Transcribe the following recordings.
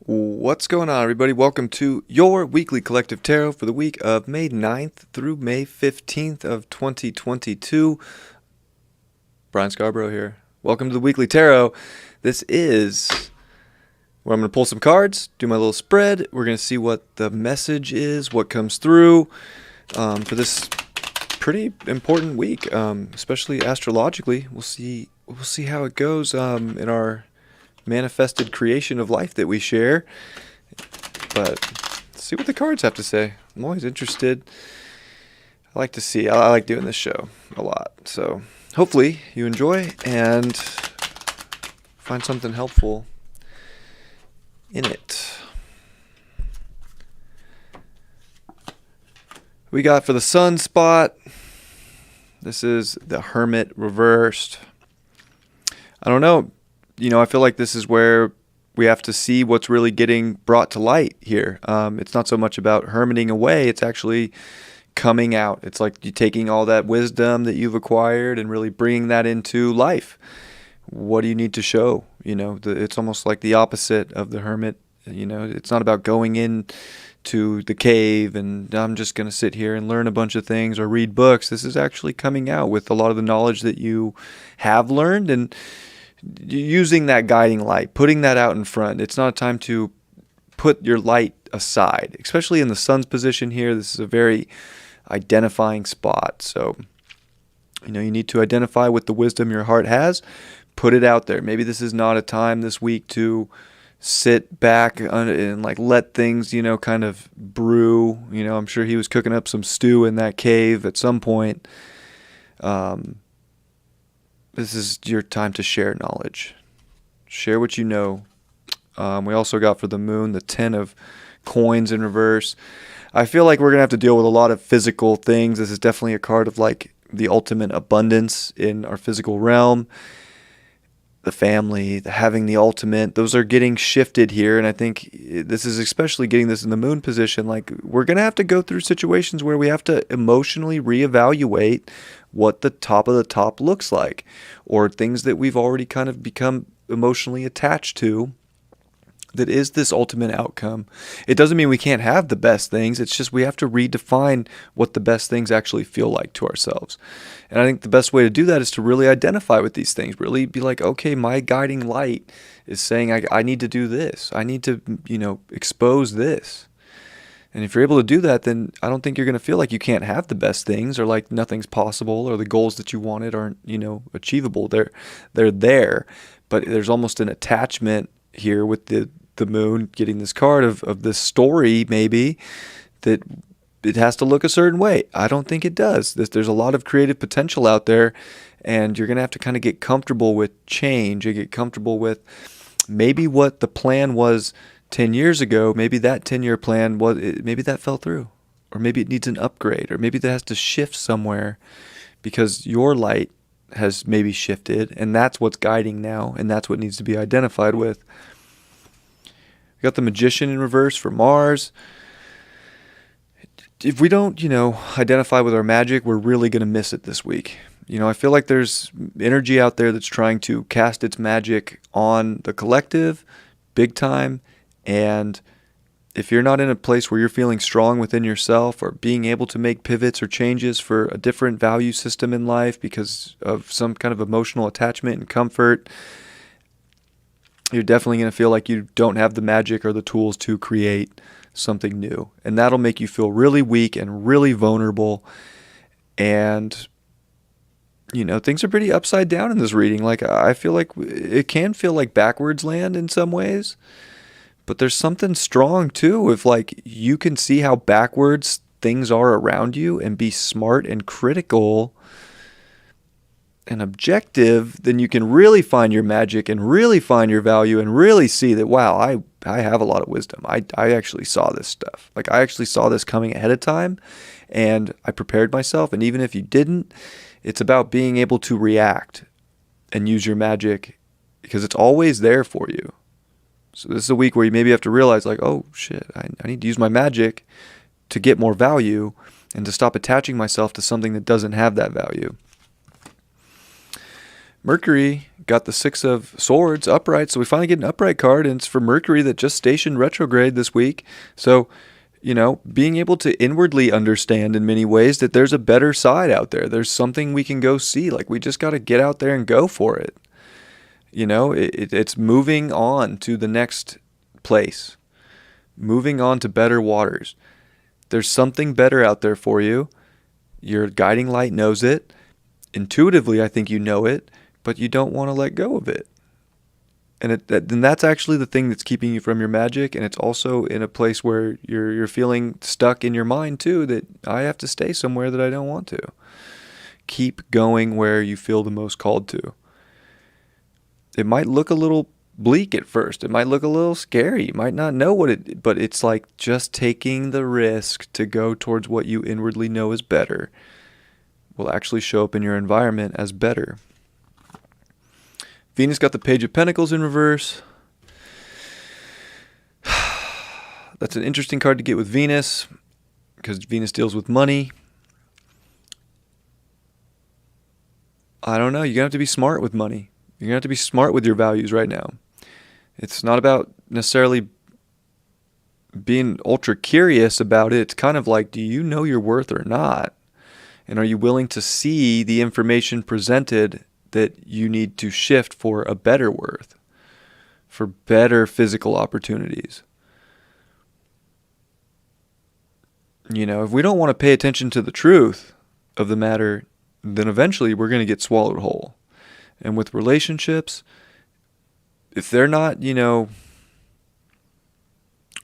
What's going on, everybody? Welcome to your weekly collective tarot for the week of May 9th through May 15th of 2022. Brian Scarborough here. Welcome to the weekly tarot. This is where I'm going to pull some cards, do my little spread. We're going to see what the message is, what comes through for this pretty important week, especially astrologically. We'll see how it goes in our manifested creation of life that we share. But let's see what the cards have to say. I'm always interested. I like doing this show a lot. So hopefully you enjoy and find something helpful in it. We got for the sun spot, this is the Hermit reversed. I don't know. I feel like this is where we have to see what's really getting brought to light here. It's not so much about hermiting away. It's actually coming out. It's like you taking all that wisdom that you've acquired and really bringing that into life. What do you need to show? It's almost like the opposite of the hermit. It's not about going in to the cave and I'm just going to sit here and learn a bunch of things or read books. This is actually coming out with a lot of the knowledge that you have learned and using that guiding light, putting that out in front. It's not a time to put your light aside, especially in the sun's position here. This is a very identifying spot. So, you need to identify with the wisdom your heart has, put it out there. Maybe this is not a time this week to sit back and let things, kind of brew. I'm sure he was cooking up some stew in that cave at some point. This is your time to share knowledge. Share what you know. We also got for the moon the 10 of coins in reverse. I feel like we're going to have to deal with a lot of physical things. This is definitely a card of the ultimate abundance in our physical realm. The family, having the ultimate, those are getting shifted here. And I think this is especially getting this in the moon position. We're going to have to go through situations where we have to emotionally reevaluate what the top of the top looks like, or things that we've already kind of become emotionally attached to that is this ultimate outcome. It doesn't mean we can't have the best things. It's just we have to redefine what the best things actually feel like to ourselves. And I think the best way to do that is to really identify with these things, really be like, okay, my guiding light is saying I need to do this. I need to, expose this. And if you're able to do that, then I don't think you're going to feel like you can't have the best things or like nothing's possible or the goals that you wanted aren't, achievable. They're there, but there's almost an attachment here with the moon getting this card of this story maybe that it has to look a certain way. I don't think it does. There's a lot of creative potential out there, and you're going to have to kind of get comfortable with change and get comfortable with maybe what the plan was 10 years ago. Maybe that 10-year plan maybe that fell through, or maybe it needs an upgrade, or maybe that has to shift somewhere because your light has maybe shifted, and that's what's guiding now, and that's what needs to be identified with. We got the Magician in reverse for Mars. If we don't, identify with our magic, we're really going to miss it this week. I feel like there's energy out there that's trying to cast its magic on the collective big time. And if you're not in a place where you're feeling strong within yourself or being able to make pivots or changes for a different value system in life because of some kind of emotional attachment and comfort, you're definitely going to feel like you don't have the magic or the tools to create something new. And that'll make you feel really weak and really vulnerable. And, things are pretty upside down in this reading. I feel like it can feel like backwards land in some ways. But there's something strong too. If you can see how backwards things are around you and be smart and critical and objective, then you can really find your magic and really find your value and really see that, wow, I have a lot of wisdom. I actually saw this stuff. I actually saw this coming ahead of time and I prepared myself. And even if you didn't, it's about being able to react and use your magic because it's always there for you. So this is a week where you maybe have to realize oh shit, I need to use my magic to get more value and to stop attaching myself to something that doesn't have that value. Mercury got the Six of Swords upright, so we finally get an upright card, and it's for Mercury that just stationed retrograde this week. So, being able to inwardly understand in many ways that there's a better side out there. There's something we can go see. Like, we just got to get out there and go for it. It's moving on to the next place, moving on to better waters. There's something better out there for you. Your guiding light knows it. Intuitively, I think you know it, but you don't want to let go of it. And that's actually the thing that's keeping you from your magic. And it's also in a place where you're feeling stuck in your mind too, that I have to stay somewhere that I don't want to. Keep going where you feel the most called to. It might look a little bleak at first. It might look a little scary. You might not know but it's like just taking the risk to go towards what you inwardly know is better will actually show up in your environment as better. Venus got the Page of Pentacles in reverse. That's an interesting card to get with Venus because Venus deals with money. I don't know. You're going to have to be smart with money. You're going to have to be smart with your values right now. It's not about necessarily being ultra curious about it. It's kind of like, do you know your worth or not? And are you willing to see the information presented that you need to shift for a better worth, for better physical opportunities? If we don't want to pay attention to the truth of the matter, then eventually we're going to get swallowed whole. And with relationships, if they're not,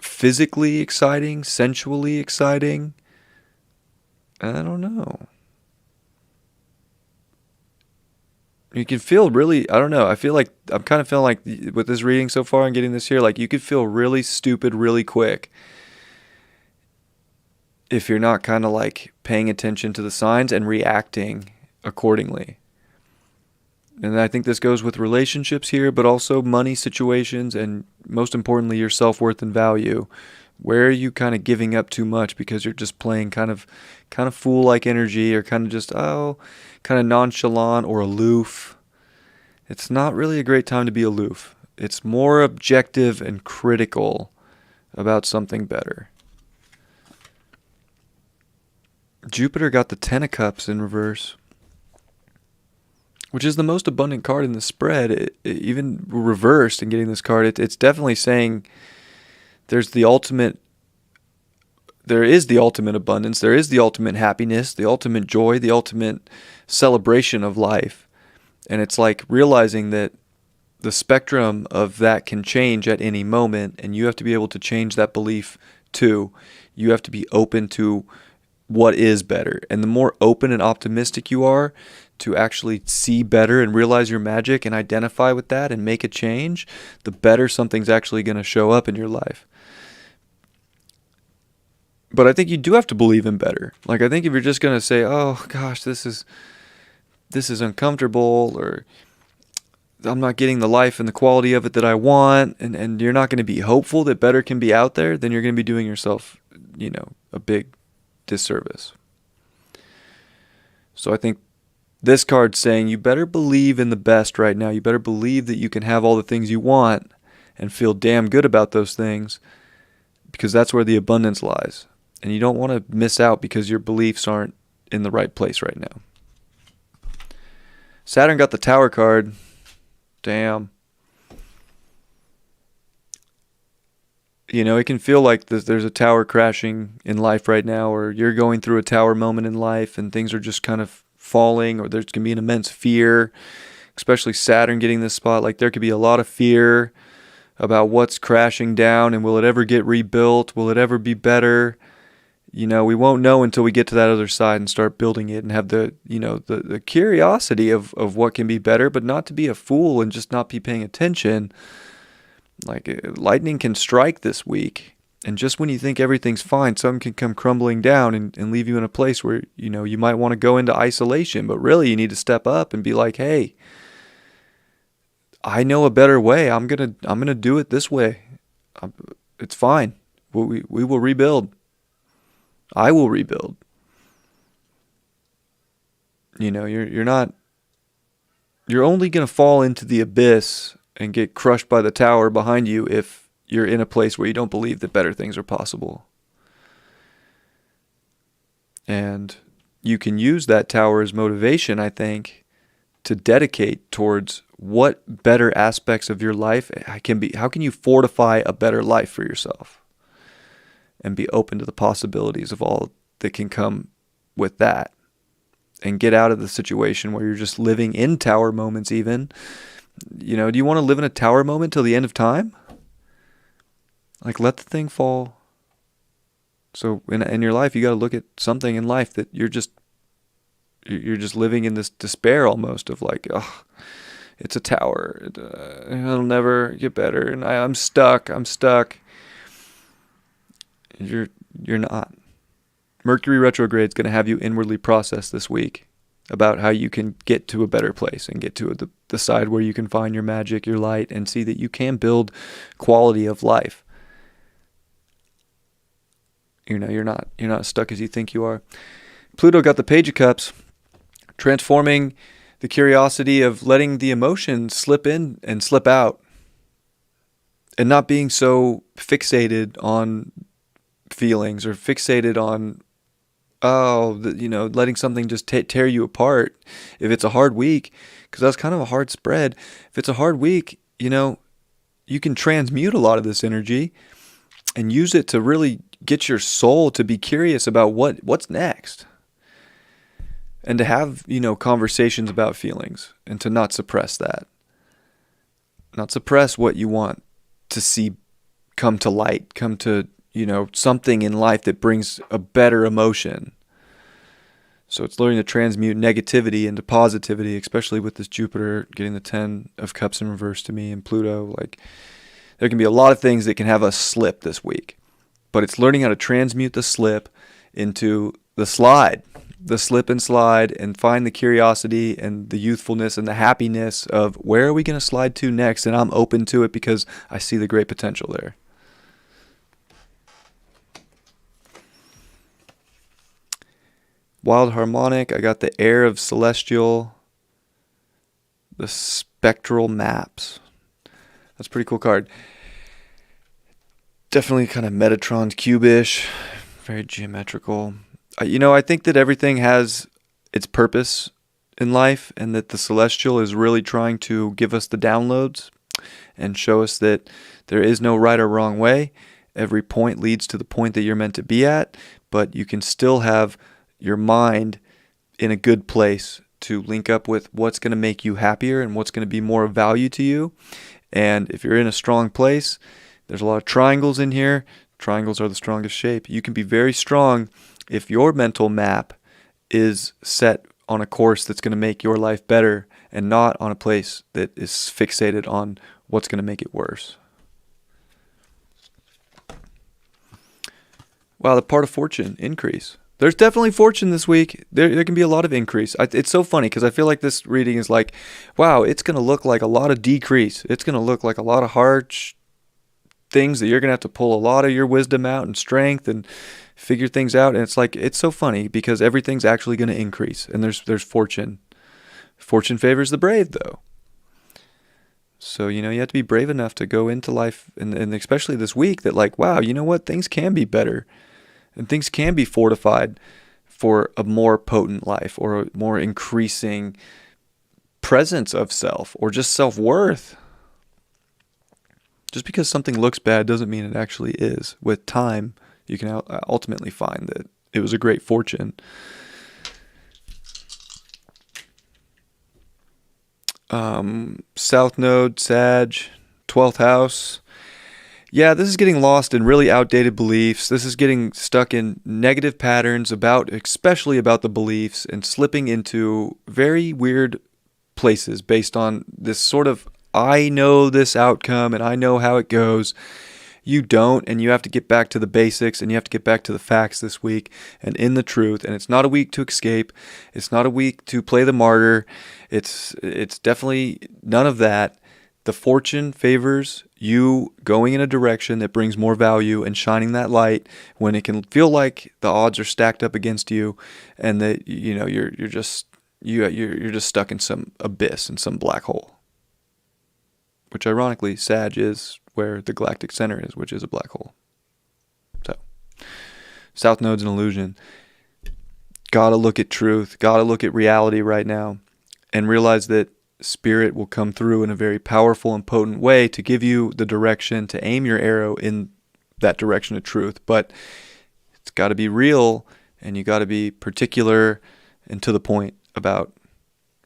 physically exciting, sensually exciting, I don't know. You can feel really, I don't know, I feel like, I'm kind of feeling like with this reading so far and getting this here, like you could feel really stupid really quick if you're not kind of like paying attention to the signs and reacting accordingly. And I think this goes with relationships here, but also money situations, and most importantly, your self-worth and value. Where are you kind of giving up too much because you're just playing kind of fool-like energy, or kind of just, kind of nonchalant or aloof? It's not really a great time to be aloof. It's more objective and critical about something better. Jupiter got the Ten of Cups in reverse, which is the most abundant card in the spread. Even reversed and getting this card, it's definitely saying there is the ultimate abundance, there is the ultimate happiness, the ultimate joy, the ultimate celebration of life. And it's like realizing that the spectrum of that can change at any moment, and you have to be able to change that belief too. You have to be open to what is better. And the more open and optimistic you are to actually see better and realize your magic and identify with that and make a change, the better something's actually going to show up in your life. But I think you do have to believe in better. Like, I think if you're just going to say, oh gosh, this is uncomfortable, or I'm not getting the life and the quality of it that I want, and you're not going to be hopeful that better can be out there, then you're going to be doing yourself, a big disservice. So I think this card's saying you better believe in the best right now. You better believe that you can have all the things you want and feel damn good about those things, because that's where the abundance lies. And you don't want to miss out because your beliefs aren't in the right place right now. Saturn got the Tower card. Damn. It can feel like there's a tower crashing in life right now, or you're going through a tower moment in life and things are just kind of falling, or there's going to be an immense fear, especially Saturn getting this spot. Like, there could be a lot of fear about what's crashing down, and will it ever get rebuilt? Will it ever be better? We won't know until we get to that other side and start building it and have the curiosity of what can be better, but not to be a fool and just not be paying attention. Like, lightning can strike this week, and just when you think everything's fine, something can come crumbling down and leave you in a place where, you might want to go into isolation, but really you need to step up and be like, hey, I know a better way. I'm going to do it this way. It's fine. We will rebuild. I will rebuild. You're you're only going to fall into the abyss and get crushed by the tower behind you if you're in a place where you don't believe that better things are possible. And you can use that tower as motivation, I think, to dedicate towards what better aspects of your life can be. How can you fortify a better life for yourself and be open to the possibilities of all that can come with that, and get out of the situation where you're just living in tower moments even. You know, do you want to live in a tower moment till the end of time? Like, let the thing fall. So in your life, you got to look at something in life that you're just living in this despair almost of like, oh, it's a tower. It'll never get better, and I'm stuck. You're not. Mercury retrograde is going to have you inwardly process this week about how you can get to a better place and get to the side where you can find your magic, your light, and see that you can build quality of life. You know, you're not as stuck as you think you are. Pluto got the Page of Cups, transforming the curiosity of letting the emotions slip in and slip out, and not being so fixated on feelings or fixated on letting something just tear you apart if it's a hard week, because that's kind of a hard spread. If it's a hard week, you can transmute a lot of this energy and use it to really get your soul to be curious about what's next, and to have, conversations about feelings, and to not suppress that. Not suppress what you want to see come to light, come to, something in life that brings a better emotion. So it's learning to transmute negativity into positivity, especially with this Jupiter getting the 10 of Cups in reverse to me, and Pluto. Like, there can be a lot of things that can have us slip this week, but it's learning how to transmute the slip into the slide, the slip and slide, and find the curiosity and the youthfulness and the happiness of where are we going to slide to next, and I'm open to it because I see the great potential there. Wild Harmonic, I got the Air of Celestial, the Spectral Maps. That's a pretty cool card. Definitely kind of Metatron cube-ish, very geometrical. I think that everything has its purpose in life, and that the Celestial is really trying to give us the downloads and show us that there is no right or wrong way. Every point leads to the point that you're meant to be at, but you can still have your mind in a good place to link up with what's going to make you happier and what's going to be more of value to you. And if you're in a strong place, there's a lot of triangles in here. Triangles are the strongest shape. You can be very strong if your mental map is set on a course that's going to make your life better, and not on a place that is fixated on what's going to make it worse. Wow, the part of fortune increase. There's definitely fortune this week. There can be a lot of increase. It's so funny because I feel like this reading is like, wow, it's going to look like a lot of decrease. It's going to look like a lot of hard things that you're going to have to pull a lot of your wisdom out and strength and figure things out. And it's like, it's so funny because everything's actually going to increase. And there's fortune. Fortune favors the brave, though. So, you have to be brave enough to go into life, and especially this week, that like, wow, you know what? Things can be better. And things can be fortified for a more potent life, or a more increasing presence of self, or just self-worth. Just because something looks bad doesn't mean it actually is. With time, you can ultimately find that it was a great fortune. South Node, Sag, 12th house. Yeah, this is getting lost in really outdated beliefs. This is getting stuck in negative patterns especially about the beliefs, and slipping into very weird places based on this sort of, I know this outcome and I know how it goes. You don't, and you have to get back to the basics, and you have to get back to the facts this week and in the truth. And it's not a week to escape. It's not a week to play the martyr. It's definitely none of that. The fortune favors you going in a direction that brings more value and shining that light when it can feel like the odds are stacked up against you, and that you're just you're just stuck in some abyss, in some black hole. Which ironically, Sag is where the galactic center is, which is a black hole. So, South Node's an illusion. Gotta look at truth. Gotta look at reality right now, and realize that Spirit will come through in a very powerful and potent way to give you the direction to aim your arrow in that direction of truth. But it's got to be real, and you got to be particular and to the point about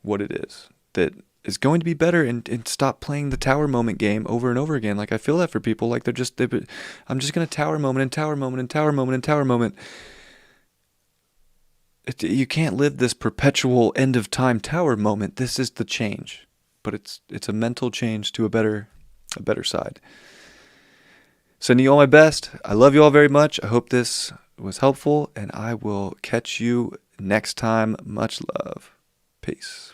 what it is that is going to be better, and stop playing the tower moment game over and over again. Like, I feel that for people. Like, I'm just going to tower moment and tower moment and tower moment and tower moment. You can't live this perpetual end of time tower moment. This is the change, but it's a mental change to a better side. Sending you all my best. I love you all very much. I hope this was helpful, and I will catch you next time. Much love. Peace.